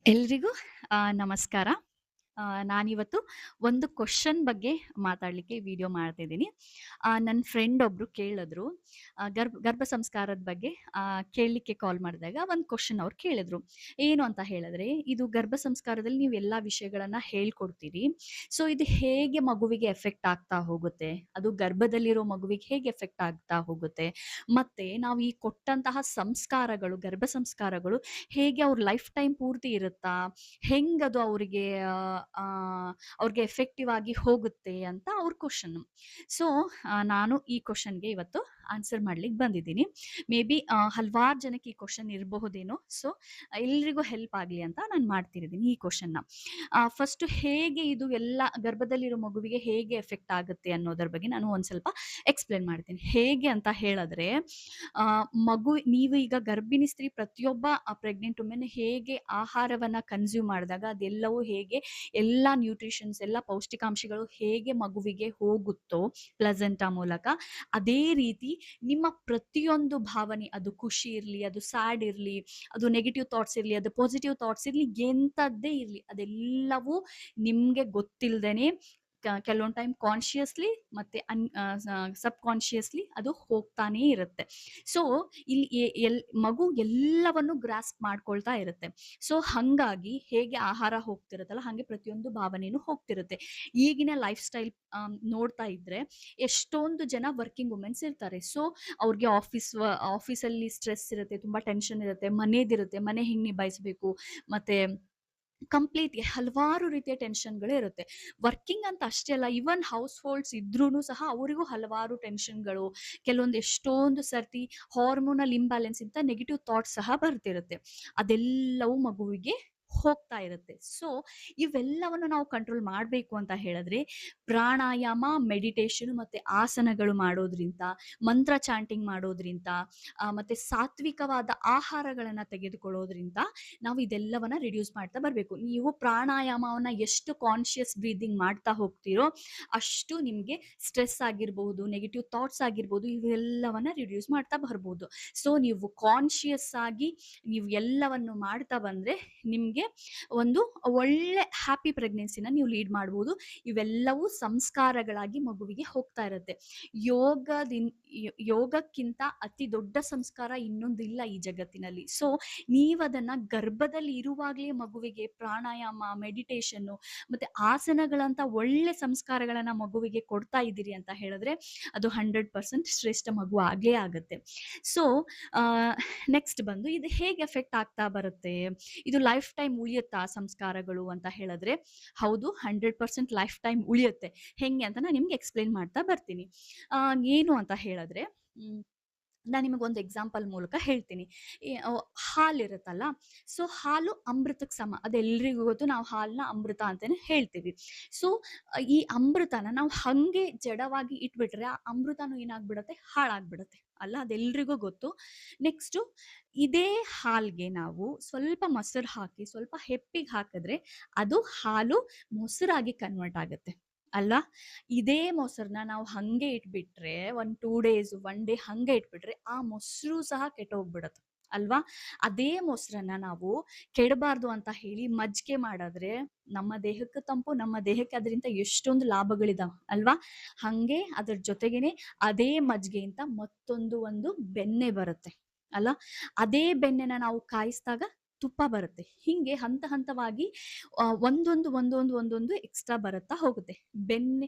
ಎಲ್ರಿಗೂ ನಮಸ್ಕಾರ. ನಾನಿವತ್ತು ಒಂದು ಕ್ವೆಶ್ಚನ್ ಬಗ್ಗೆ ಮಾತಾಡ್ಲಿಕ್ಕೆ ವಿಡಿಯೋ ಮಾಡ್ತಿದ್ದೀನಿ. ನನ್ನ ಫ್ರೆಂಡ್ ಒಬ್ರು ಕೇಳಿದ್ರು. ಗರ್ಭ ಸಂಸ್ಕಾರದ ಬಗ್ಗೆ ಕೇಳಲಿಕ್ಕೆ ಕಾಲ್ ಮಾಡಿದಾಗ ಒಂದು ಕ್ವೆಶ್ಚನ್ ಅವ್ರು ಕೇಳಿದ್ರು. ಏನು ಅಂತ ಹೇಳಿದ್ರೆ, ಇದು ಗರ್ಭ ಸಂಸ್ಕಾರದಲ್ಲಿ ನೀವು ಎಲ್ಲಾ ವಿಷಯಗಳನ್ನ ಹೇಳ್ಕೊಡ್ತೀರಿ. ಸೊ ಇದು ಹೇಗೆ ಮಗುವಿಗೆ ಎಫೆಕ್ಟ್ ಆಗ್ತಾ ಹೋಗುತ್ತೆ? ಅದು ಗರ್ಭದಲ್ಲಿರೋ ಮಗುವಿಗೆ ಹೇಗೆ ಎಫೆಕ್ಟ್ ಆಗ್ತಾ ಹೋಗುತ್ತೆ? ಮತ್ತೆ ನಾವು ಈ ಕೊಟ್ಟಂತಹ ಸಂಸ್ಕಾರಗಳು, ಗರ್ಭ ಸಂಸ್ಕಾರಗಳು ಹೇಗೆ ಅವ್ರ ಲೈಫ್ ಟೈಮ್ ಪೂರ್ತಿ ಇರುತ್ತಾ? ಹೆಂಗದು ಅವ್ರಿಗೆ ಅವ್ರಿಗೆ ಎಫೆಕ್ಟಿವ್ ಆಗಿ ಹೋಗುತ್ತೆ ಅಂತ ಅವ್ರ ಕ್ವೆಶ್ಚನ್. ಸೊ ನಾನು ಈ ಕ್ವೆಶ್ಚನ್‌ಗೆ ಇವತ್ತು ಆನ್ಸರ್ ಮಾಡ್ಲಿಕ್ಕೆ ಬಂದಿದ್ದೀನಿ. ಮೇ ಬಿ ಹಲವಾರು ಜನಕ್ಕೆ ಈ ಕ್ವೆಶ್ಚನ್ ಇರಬಹುದೇನೋ. ಸೊ ಎಲ್ರಿಗೂ ಹೆಲ್ಪ್ ಆಗ್ಲಿ ಅಂತ ನಾನು ಮಾಡ್ತಿದ್ದೀನಿ ಈ ಕ್ವೆಶ್ಚನ್‌ನ. ಫಸ್ಟ್ ಹೇಗೆ ಇದು ಎಲ್ಲ ಗರ್ಭದಲ್ಲಿರೋ ಮಗುವಿಗೆ ಹೇಗೆ ಎಫೆಕ್ಟ್ ಆಗುತ್ತೆ ಅನ್ನೋದರ ಬಗ್ಗೆ ನಾನು ಒಂದ್ ಸ್ವಲ್ಪ ಎಕ್ಸ್‌ಪ್ಲೇನ್ ಮಾಡ್ತೀನಿ. ಹೇಗೆ ಅಂತ ಹೇಳಿದ್ರೆ, ನೀವು ಈಗ ಗರ್ಭಿಣಿ ಸ್ತ್ರೀ ಪ್ರತಿಯೊಬ್ಬ ಪ್ರೆಗ್ನೆಂಟ್ ವುಮೆನ್ ಹೇಗೆ ಆಹಾರವನ್ನ ಕನ್ಸ್ಯೂಮ್ ಮಾಡಿದಾಗ ಅದೆಲ್ಲವೂ ಹೇಗೆ ಎಲ್ಲಾ ನ್ಯೂಟ್ರಿಷನ್ಸ್, ಎಲ್ಲಾ ಪೌಷ್ಟಿಕಾಂಶಗಳು ಹೇಗೆ ಮಗುವಿಗೆ ಹೋಗುತ್ತೋ ಪ್ಲಸೆಂಟಾ ಮೂಲಕ, ಅದೇ ರೀತಿ ನಿಮ್ಮ ಪ್ರತಿಯೊಂದು ಭಾವನೆ, ಅದು ಖುಷಿ ಇರ್ಲಿ, ಅದು ಸ್ಯಾಡ್ ಇರ್ಲಿ, ಅದು ನೆಗೆಟಿವ್ ಥಾಟ್ಸ್ ಇರ್ಲಿ, ಅದು ಪಾಸಿಟಿವ್ ಥಾಟ್ಸ್ ಇರ್ಲಿ, ಎಂಥದ್ದೇ ಇರ್ಲಿ, ಅದೆಲ್ಲವೂ ನಿಮ್ಗೆ ಗೊತ್ತಿಲ್ದೇನೆ ಕೆಲವೊಂದು ಟೈಮ್ ಕಾನ್ಶಿಯಸ್ಲಿ ಮತ್ತೆ ಸಬ್ ಕಾನ್ಶಿಯಸ್ಲಿ ಅದು ಹೋಗ್ತಾನೇ ಇರುತ್ತೆ. ಸೊ ಇಲ್ಲಿ ಮಗು ಎಲ್ಲವನ್ನು ಗ್ರಾಸ್ಪ್ ಮಾಡ್ಕೊಳ್ತಾ ಇರುತ್ತೆ. ಸೊ ಹಂಗಾಗಿ ಹೇಗೆ ಆಹಾರ ಹೋಗ್ತಿರುತ್ತಲ್ಲ, ಹಾಗೆ ಪ್ರತಿಯೊಂದು ಭಾವನೆನೂ ಹೋಗ್ತಿರುತ್ತೆ. ಈಗಿನ ಲೈಫ್ ಸ್ಟೈಲ್ ನೋಡ್ತಾ ಇದ್ರೆ ಎಷ್ಟೊಂದು ಜನ ವರ್ಕಿಂಗ್ ವುಮೆನ್ಸ್ ಇರ್ತಾರೆ. ಸೊ ಅವ್ರಿಗೆ ಆಫೀಸಲ್ಲಿ ಸ್ಟ್ರೆಸ್ ಇರುತ್ತೆ, ತುಂಬಾ ಟೆನ್ಷನ್ ಇರುತ್ತೆ, ಮನೇದಿರುತ್ತೆ, ಮನೆ ಹೆಂಗ್ ನಿಭಾಯಿಸ್ಬೇಕು, ಮತ್ತೆ ಕಂಪ್ಲೀಟ್ ಹಲವಾರು ರೀತಿಯ ಟೆನ್ಷನ್‌ಗಳು ಇರುತ್ತೆ. ವರ್ಕಿಂಗ್ ಅಂತ ಅಷ್ಟೇ ಅಲ್ಲ, ಈವನ್ ಹೌಸ್ ಹೋಲ್ಡ್ಸ್ ಇದ್ರೂನು ಸಹ ಅವರಿಗೂ ಹಲವಾರು ಟೆನ್ಷನ್‌ಗಳು, ಕೆಲವೊಂದು ಎಷ್ಟೊಂದು ಸರ್ತಿ ಹಾರ್ಮೋನಲ್ ಇಂಬ್ಯಾಲೆನ್ಸ್ ಇಂತ ನೆಗೆಟಿವ್ ಥಾಟ್ಸ್ ಸಹ ಬರ್ತಿರುತ್ತೆ. ಅದೆಲ್ಲವೂ ಮಗುವಿಗೆ ಹೋಗ್ತಾ ಇರುತ್ತೆ. ಸೊ ಇವೆಲ್ಲವನ್ನು ನಾವು ಕಂಟ್ರೋಲ್ ಮಾಡ್ಬೇಕು ಅಂತ ಹೇಳಿದ್ರೆ, ಪ್ರಾಣಾಯಾಮ, ಮೆಡಿಟೇಷನ್ ಮತ್ತೆ ಆಸನಗಳು ಮಾಡೋದ್ರಿಂದ, ಮಂತ್ರ ಚಾಂಟಿಂಗ್ ಮಾಡೋದ್ರಿಂದ, ಮತ್ತೆ ಸಾತ್ವಿಕವಾದ ಆಹಾರಗಳನ್ನ ತೆಗೆದುಕೊಳ್ಳೋದ್ರಿಂದ ನಾವು ಇದೆಲ್ಲವನ್ನ ರಿಡ್ಯೂಸ್ ಮಾಡ್ತಾ ಬರ್ಬೇಕು. ನೀವು ಪ್ರಾಣಾಯಾಮವನ್ನ ಎಷ್ಟು ಕಾನ್ಶಿಯಸ್ ಬ್ರೀದಿಂಗ್ ಮಾಡ್ತಾ ಹೋಗ್ತೀರೋ, ಅಷ್ಟು ನಿಮ್ಗೆ ಸ್ಟ್ರೆಸ್ ಆಗಿರ್ಬಹುದು, ನೆಗೆಟಿವ್ ಥಾಟ್ಸ್ ಆಗಿರ್ಬಹುದು, ಇವೆಲ್ಲವನ್ನ ರಿಡ್ಯೂಸ್ ಮಾಡ್ತಾ ಬರ್ಬೋದು. ಸೊ ನೀವು ಕಾನ್ಶಿಯಸ್ ಆಗಿ ನೀವು ಎಲ್ಲವನ್ನು ಮಾಡ್ತಾ ಬಂದ್ರೆ ನಿಮ್ಗೆ ಒಂದು ಒಳ್ಳೆ ಹ್ಯಾಪಿ ಪ್ರೆಗ್ನೆನ್ಸಿನ ನೀವು ಲೀಡ್ ಮಾಡ್ಬೋದು. ಇವೆಲ್ಲವೂ ಸಂಸ್ಕಾರಗಳಾಗಿ ಮಗುವಿಗೆ ಹೋಗ್ತಾ ಇರುತ್ತೆ. ಯೋಗಕ್ಕಿಂತ ಅತಿ ದೊಡ್ಡ ಸಂಸ್ಕಾರ ಇನ್ನೊಂದಿಲ್ಲ ಈ ಜಗತ್ತಿನಲ್ಲಿ. ಸೊ ನೀವದನ್ನ ಗರ್ಭದಲ್ಲಿ ಇರುವಾಗ್ಲೇ ಮಗುವಿಗೆ ಪ್ರಾಣಾಯಾಮ, ಮೆಡಿಟೇಷನ್ನು ಮತ್ತೆ ಆಸನಗಳಂತ ಒಳ್ಳೆ ಸಂಸ್ಕಾರಗಳನ್ನ ಮಗುವಿಗೆ ಕೊಡ್ತಾ ಇದ್ದೀರಿ ಅಂತ ಹೇಳಿದ್ರೆ, ಅದು 100% ಶ್ರೇಷ್ಠ ಮಗು ಆಗೇ ಆಗುತ್ತೆ. ಸೊ ನೆಕ್ಸ್ಟ್ ಬಂದು ಇದು ಹೇಗೆ ಎಫೆಕ್ಟ್ ಆಗ್ತಾ ಬರುತ್ತೆ? ಇದು ಲೈಫ್ ಟೈಮ್ ಉಳಿಯುತ್ತಾ ಸಂಸ್ಕಾರಗಳು ಅಂತ ಹೇಳಿದ್ರೆ, ಹೌದು, 100% ಲೈಫ್ ಟೈಮ್ ಉಳಿಯುತ್ತೆ. ಹೆಂಗೆ ಅಂತ ನಾನು ನಿಮ್ಗೆ ಎಕ್ಸ್‌ಪ್ಲೇನ್ ಮಾಡ್ತಾ ಬರ್ತೀನಿ. ಏನು ಅಂತ ಹೇಳಿದ್ರೆ, ನಾನು ನಿಮಗೊಂದು ಎಕ್ಸಾಂಪಲ್ ಮೂಲಕ ಹೇಳ್ತೀನಿ. ಹಾಲಿರುತ್ತಲ್ಲ, ಸೊ ಹಾಲು ಅಮೃತಕ್ಕೆ ಸಮ. ಅದೆಲ್ರಿಗೂ ಗೊತ್ತು. ನಾವು ಹಾಲನ್ನ ಅಮೃತ ಅಂತಾನೆ ಹೇಳ್ತೀವಿ. ಸೊ ಈ ಅಮೃತನ ನಾವು ಹಂಗೆ ಜಡವಾಗಿ ಇಟ್ಬಿಟ್ರೆ ಆ ಅಮೃತನೂ ಏನಾಗ್ಬಿಡತ್ತೆ? ಹಾಳಾಗ್ಬಿಡತ್ತೆ ಅಲ್ಲ, ಅದೆಲ್ರಿಗೂ ಗೊತ್ತು. ನೆಕ್ಸ್ಟು ಇದೇ ಹಾಲ್ಗೆ ನಾವು ಸ್ವಲ್ಪ ಮೊಸರು ಹಾಕಿ, ಸ್ವಲ್ಪ ಹೆಪ್ಪಿಗೆ ಹಾಕಿದ್ರೆ ಅದು ಹಾಲು ಮೊಸರಾಗಿ ಕನ್ವರ್ಟ್ ಆಗುತ್ತೆ ಅಲ್ವಾ? ಇದೇ ಮೊಸರನ್ನ ನಾವು ಹಂಗೆ ಇಟ್ಬಿಟ್ರೆ, ಒಂದು 2 ಡೇಸ್, 1 ಡೇ ಹಂಗೆ ಇಟ್ಬಿಟ್ರೆ ಆ ಮೊಸರು ಸಹ ಕೆಟ್ಟೋಗ್ಬಿಡತ್ತೆ ಅಲ್ವಾ? ಅದೇ ಮೊಸರನ್ನ ನಾವು ಕೆಡಬಾರ್ದು ಅಂತ ಹೇಳಿ ಮಜ್ಜಿಗೆ ಮಾಡಿದ್ರೆ ನಮ್ಮ ದೇಹಕ್ಕೆ ತಂಪು, ನಮ್ಮ ದೇಹಕ್ಕೆ ಅದರಿಂದ ಎಷ್ಟೊಂದು ಲಾಭಗಳಿದಾವೆ ಅಲ್ವಾ? ಹಂಗೆ ಅದ್ರ ಜೊತೆಗೇನೆ ಅದೇ ಮಜ್ಜಿಗೆಯಿಂದ ಒಂದು ಬೆಣ್ಣೆ ಬರುತ್ತೆ ಅಲ್ಲ? ಅದೇ ಬೆಣ್ಣೆನ ನಾವು ಕಾಯಿಸಿದಾಗ ತುಪ್ಪ ಬರುತ್ತೆ. ಹಿಂಗೆ ಹಂತ ಹಂತವಾಗಿ ಒಂದೊಂದು ಎಕ್ಸ್ಟ್ರಾ ಬರುತ್ತಾ ಹೋಗುತ್ತೆ.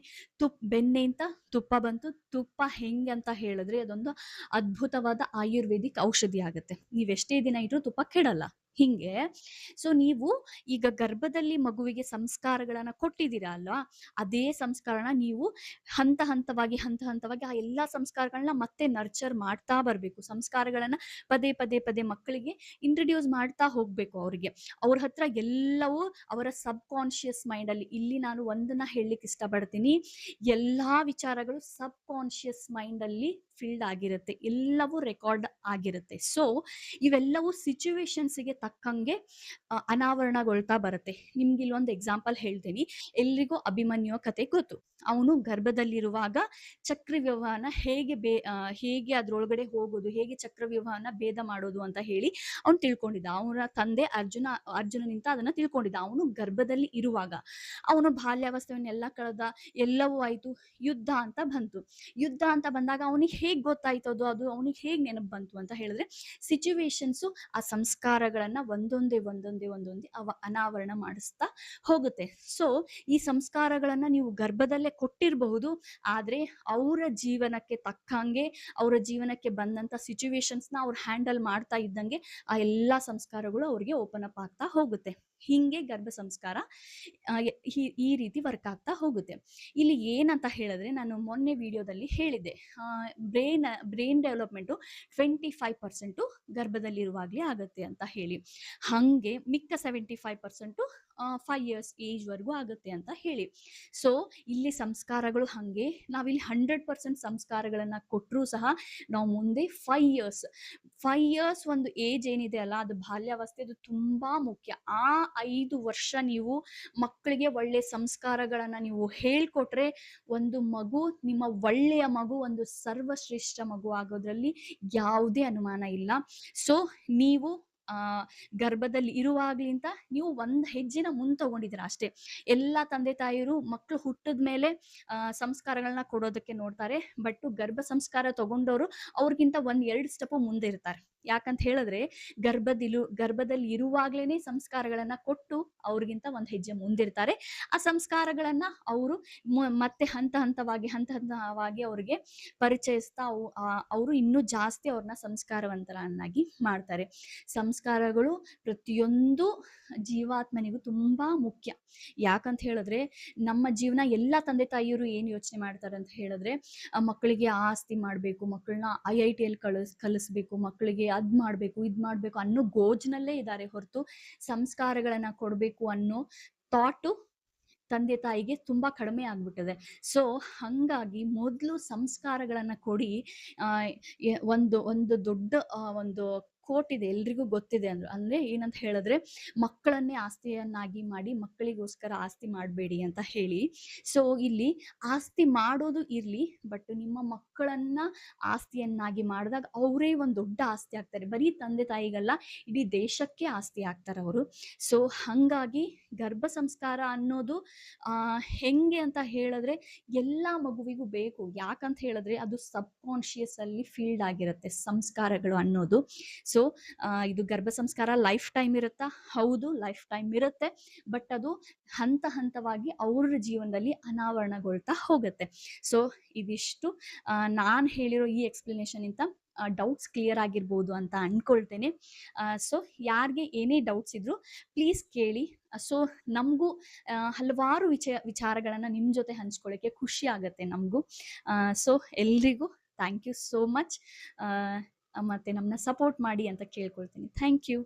ಬೆಣ್ಣೆಯಿಂದ ತುಪ್ಪ ಬಂತು. ತುಪ್ಪ ಹೆಂಗೆ ಅಂತ ಹೇಳಿದ್ರೆ ಅದೊಂದು ಅದ್ಭುತವಾದ ಆಯುರ್ವೇದಿಕ್ ಔಷಧಿ ಆಗುತ್ತೆ. ನೀವೆಷ್ಟೇ ದಿನ ಇಟ್ರೂ ತುಪ್ಪ ಕೆಡಲ್ಲ. ಹಿಂಗೆ ಸೊ ನೀವು ಈಗ ಗರ್ಭದಲ್ಲಿ ಮಗುವಿಗೆ ಸಂಸ್ಕಾರಗಳನ್ನ ಕೊಟ್ಟಿದ್ದೀರಾ ಅಲ್ವಾ? ಅದೇ ಸಂಸ್ಕಾರನ ನೀವು ಹಂತ ಹಂತವಾಗಿ ಆ ಎಲ್ಲಾ ಸಂಸ್ಕಾರಗಳನ್ನ ಮತ್ತೆ ನರ್ಚರ್ ಮಾಡ್ತಾ ಬರ್ಬೇಕು. ಸಂಸ್ಕಾರಗಳನ್ನ ಪದೇ ಪದೇ ಮಕ್ಕಳಿಗೆ ಇಂಟ್ರೊಡ್ಯೂಸ್ ಮಾಡ್ತಾ ಹೋಗ್ಬೇಕು ಅವ್ರಿಗೆ. ಅವ್ರ ಹತ್ರ ಎಲ್ಲವೂ ಅವರ ಸಬ್ ಕಾನ್ಶಿಯಸ್ ಮೈಂಡ್ ಅಲ್ಲಿ, ಇಲ್ಲಿ ನಾನು ಒಂದನ್ನ ಹೇಳಲಿಕ್ಕೆ ಇಷ್ಟಪಡ್ತೀನಿ, ಎಲ್ಲಾ ವಿಚಾರಗಳು ಸಬ್ ಕಾನ್ಶಿಯಸ್ ಮೈಂಡ್ ಅಲ್ಲಿ ಫಿಲ್ಡ್ ಆಗಿರುತ್ತೆ, ಎಲ್ಲವೂ ರೆಕಾರ್ಡ್ ಆಗಿರುತ್ತೆ. ಸೊ ಇವೆಲ್ಲವೂ ಸಿಚುವೇಶನ್ಸ್ಗೆ ತಕ್ಕಂಗೆ ಅನಾವರಣಗೊಳ್ತಾ ಬರುತ್ತೆ. ನಿಮ್ಗೆ ಇಲ್ಲೊಂದು ಎಕ್ಸಾಂಪಲ್ ಹೇಳ್ತೀನಿ. ಎಲ್ರಿಗೂ ಅಭಿಮನ್ಯು ಕತೆ ಗೊತ್ತು. ಅವನು ಗರ್ಭದಲ್ಲಿರುವಾಗ ಚಕ್ರವ್ಯೂಹನ ಹೇಗೆ ಅದ್ರೊಳಗಡೆ ಹೋಗೋದು, ಹೇಗೆ ಚಕ್ರವ್ಯೂಹನ ಭೇದ ಮಾಡೋದು ಅಂತ ಹೇಳಿ ಅವ್ನು ತಿಳ್ಕೊಂಡಿದ್ದ. ಅವನ ತಂದೆ ಅರ್ಜುನನಿಂದ ಅದನ್ನ ತಿಳ್ಕೊಂಡಿದ್ದ. ಅವನು ಗರ್ಭದಲ್ಲಿ ಇರುವಾಗ ಅವನು ಬಾಲ್ಯಾವಸ್ಥೆಯನ್ನೆಲ್ಲ ಕಳೆದ, ಎಲ್ಲವೂ ಆಯ್ತು. ಯುದ್ಧ ಅಂತ ಬಂತು. ಯುದ್ಧ ಅಂತ ಬಂದಾಗ ಅವನಿಗೆ ಹೇಗ್ ಗೊತ್ತಾಯ್ತದು, ಅದು ಅವನಿಗೆ ಹೇಗ್ ನೆನಪು ಬಂತು ಅಂತ ಹೇಳಿದ್ರೆ, ಸಿಚುವೇಶನ್ಸು ಆ ಸಂಸ್ಕಾರಗಳನ್ನ ಒಂದೊಂದೇ ಅವ ಅನಾವರಣ ಮಾಡಿಸ್ತಾ ಹೋಗುತ್ತೆ. ಸೊ ಈ ಸಂಸ್ಕಾರಗಳನ್ನ ನೀವು ಗರ್ಭದಲ್ಲೇ ಕೊಟ್ಟಿರಬಹುದು, ಆದ್ರೆ ಅವರ ಜೀವನಕ್ಕೆ ತಕ್ಕಂಗೆ, ಅವರ ಜೀವನಕ್ಕೆ ಬಂದಂತ ಸಿಚುವೇಶನ್ಸ್ ನ ಅವ್ರು ಹ್ಯಾಂಡಲ್ ಮಾಡ್ತಾ ಇದ್ದಂಗೆ ಆ ಎಲ್ಲಾ ಸಂಸ್ಕಾರಗಳು ಅವ್ರಿಗೆ ಓಪನ್ ಅಪ್ ಆಗ್ತಾ ಹೋಗುತ್ತೆ. ಹಿಂಗೆ ಗರ್ಭ ಸಂಸ್ಕಾರ ಈ ರೀತಿ ವರ್ಕ್ ಆಗ್ತಾ ಹೋಗುತ್ತೆ. ಇಲ್ಲಿ ಏನಂತ ಹೇಳಿದ್ರೆ, ನಾನು ಮೊನ್ನೆ ವಿಡಿಯೋದಲ್ಲಿ ಹೇಳಿದ್ದೆ, ಬ್ರೈನ್ ಡೆವಲಪ್ಮೆಂಟ್ 25% ಗರ್ಭದಲ್ಲಿರುವಾಗ್ಲೇ ಆಗುತ್ತೆ ಅಂತ ಹೇಳಿ. ಹಂಗೆ ಮಿಕ್ಕ 75% 5 years ಏಜ್ ವರ್ಗೂ ಆಗುತ್ತೆ ಅಂತ ಹೇಳಿ. ಸೊ ಇಲ್ಲಿ ಸಂಸ್ಕಾರಗಳು ಹಂಗೆ ನಾವಿಲ್ಲಿ 100% ಸಂಸ್ಕಾರಗಳನ್ನ ಕೊಟ್ಟರೂ ಸಹ ನಾವು ಮುಂದೆ 5 years ಒಂದು ಏಜ್ ಏನಿದೆ ಅಲ್ಲ, ಅದು ಬಾಲ್ಯಾವಸ್ಥೆ, ಅದು ತುಂಬಾ ಮುಖ್ಯ. ಆ 5 ವರ್ಷ ನೀವು ಮಕ್ಕಳಿಗೆ ಒಳ್ಳೆ ಸಂಸ್ಕಾರಗಳನ್ನ ನೀವು ಹೇಳ್ಕೊಟ್ರೆ ಒಂದು ಮಗು, ನಿಮ್ಮ ಒಳ್ಳೆಯ ಮಗು, ಒಂದು ಸರ್ವಶ್ರೇಷ್ಠ ಮಗು ಆಗೋದ್ರಲ್ಲಿ ಯಾವುದೇ ಅನುಮಾನ ಇಲ್ಲ. ಸೊ ನೀವು ಗರ್ಭದಲ್ಲಿ ಇರುವಾಗ್ಲಿಂತ ನೀವು ಒಂದ್ ಹೆಜ್ಜೆನ ಮುಂದೆ ತಗೊಂಡಿದ್ದೀರಾ ಅಷ್ಟೇ. ಎಲ್ಲಾ ತಂದೆ ತಾಯಿರು ಮಕ್ಕಳು ಹುಟ್ಟಿದ ಮೇಲೆ ಸಂಸ್ಕಾರಗಳನ್ನ ಕೊಡೋದಕ್ಕೆ ನೋಡ್ತಾರೆ, ಬಟ್ ಗರ್ಭ ಸಂಸ್ಕಾರ ತಗೊಂಡವರು ಅವ್ರಿಗಿಂತ 1-2 ಸ್ಟೆಪ್ ಮುಂದೆ ಇರ್ತಾರೆ. ಯಾಕಂತ ಹೇಳಿದ್ರೆ ಗರ್ಭದಲ್ಲಿ ಇರುವಾಗ್ಲೇನೆ ಸಂಸ್ಕಾರಗಳನ್ನ ಕೊಟ್ಟು ಅವ್ರಿಗಿಂತ 1 ಹೆಜ್ಜೆ ಮುಂದಿರ್ತಾರೆ. ಆ ಸಂಸ್ಕಾರಗಳನ್ನ ಅವರು ಮತ್ತೆ ಹಂತ ಹಂತವಾಗಿ ಅವ್ರಿಗೆ ಪರಿಚಯಿಸ್ತಾ ಅವರು ಇನ್ನೂ ಜಾಸ್ತಿ ಅವ್ರನ್ನ ಸಂಸ್ಕಾರವಂತರನ್ನಾಗಿ ಮಾಡ್ತಾರೆ. ಸಂಸ್ಕಾರಗಳು ಪ್ರತಿಯೊಂದು ಜೀವಾತ್ಮನಿಗೂ ತುಂಬಾ ಮುಖ್ಯ. ಯಾಕಂತ ಹೇಳಿದ್ರೆ, ನಮ್ಮ ಜೀವನ ಎಲ್ಲಾ ತಂದೆ ತಾಯಿಯರು ಏನ್ ಯೋಚನೆ ಮಾಡ್ತಾರೆ ಅಂತ ಹೇಳಿದ್ರೆ, ಮಕ್ಕಳಿಗೆ ಆಸ್ತಿ ಮಾಡ್ಬೇಕು, ಮಕ್ಕಳನ್ನ IIT ಅಲ್ಲಿ ಕಲಿಸ್ಬೇಕು, ಮಕ್ಕಳಿಗೆ ಅದ್ ಮಾಡ್ಬೇಕು ಇದ್ ಮಾಡ್ಬೇಕು ಅನ್ನೋ ಗೋಜ್ನಲ್ಲೇ ಇದ್ದಾರೆ ಹೊರತು ಸಂಸ್ಕಾರಗಳನ್ನ ಕೊಡ್ಬೇಕು ಅನ್ನೋ ಥಾಟು ತಂದೆ ತಾಯಿಗೆ ತುಂಬಾ ಕಡಿಮೆ ಆಗ್ಬಿಟ್ಟಿದೆ. ಸೊ ಹಂಗಾಗಿ ಮೊದಲು ಸಂಸ್ಕಾರಗಳನ್ನ ಕೊಡಿ. ಒಂದು ದೊಡ್ಡ ಒಂದು ಕೋಟ್ ಇದೆ, ಎಲ್ರಿಗೂ ಗೊತ್ತಿದೆ. ಅಂದ್ರೆ ಏನಂತ ಹೇಳಿದ್ರೆ, ಮಕ್ಕಳನ್ನೇ ಆಸ್ತಿಯನ್ನಾಗಿ ಮಾಡಿ ಮಕ್ಕಳಿಗೋಸ್ಕರ ಆಸ್ತಿ ಮಾಡಬೇಡಿ ಅಂತ ಹೇಳಿ. ಸೊ ಇಲ್ಲಿ ಆಸ್ತಿ ಮಾಡೋದು ಇರ್ಲಿ, ಬಟ್ ನಿಮ್ಮ ಮಕ್ಕಳನ್ನ ಆಸ್ತಿಯನ್ನಾಗಿ ಮಾಡಿದಾಗ ಅವರೇ ಒಂದು ದೊಡ್ಡ ಆಸ್ತಿ ಆಗ್ತಾರೆ. ಬರೀ ತಂದೆ ತಾಯಿಗಲ್ಲ, ಇಡೀ ದೇಶಕ್ಕೆ ಆಸ್ತಿ ಆಗ್ತಾರೆ ಅವರು. ಸೊ ಹಂಗಾಗಿ ಗರ್ಭ ಸಂಸ್ಕಾರ ಅನ್ನೋದು ಹೆಂಗೆ ಅಂತ ಹೇಳಿದ್ರೆ ಎಲ್ಲಾ ಮಗುವಿಗೂ ಬೇಕು. ಯಾಕಂತ ಹೇಳಿದ್ರೆ ಅದು ಸಬ್ ಕಾನ್ಶಿಯಸ್ ಅಲ್ಲಿ ಫೀಲ್ಡ್ ಆಗಿರುತ್ತೆ ಸಂಸ್ಕಾರಗಳು ಅನ್ನೋದು. ಸೊ ಇದು ಗರ್ಭ ಸಂಸ್ಕಾರ ಲೈಫ್ ಟೈಮ್ ಇರುತ್ತಾ? ಹೌದು, ಲೈಫ್ ಟೈಮ್ ಇರುತ್ತೆ, ಬಟ್ ಅದು ಹಂತವಾಗಿ ಅವ್ರ ಜೀವನದಲ್ಲಿ ಅನಾವರಣಗೊಳ್ತಾ ಹೋಗುತ್ತೆ. ಸೊ ಇದಿಷ್ಟು ನಾನು ಹೇಳಿರೋ ಈ ಎಕ್ಸ್ಪ್ಲನೇಷನ್ ಇಂದ ಡೌಟ್ಸ್ ಕ್ಲಿಯರ್ ಆಗಿರ್ಬೋದು ಅಂತ ಅನ್ಕೊಳ್ತೇನೆ. ಸೊ ಯಾರಿಗೆ ಏನೇ ಡೌಟ್ಸ್ ಇದ್ರು ಪ್ಲೀಸ್ ಕೇಳಿ. ಸೊ ನಮಗೂ ಹಲವಾರು ವಿಚಾರಗಳನ್ನ ನಿಮ್ ಜೊತೆ ಹಂಚ್ಕೊಳ್ಳಿಕ್ಕೆ ಖುಷಿ ಆಗತ್ತೆ ನಮಗೂ. ಸೊ ಎಲ್ರಿಗೂ ಥ್ಯಾಂಕ್ ಯು ಸೋ ಮಚ್. ಮತ್ತೆ ನಮ್ಮನ್ನ ಸಪೋರ್ಟ್ ಮಾಡಿ ಅಂತ ಕೇಳ್ಕೊಳ್ತೀನಿ. Thank you.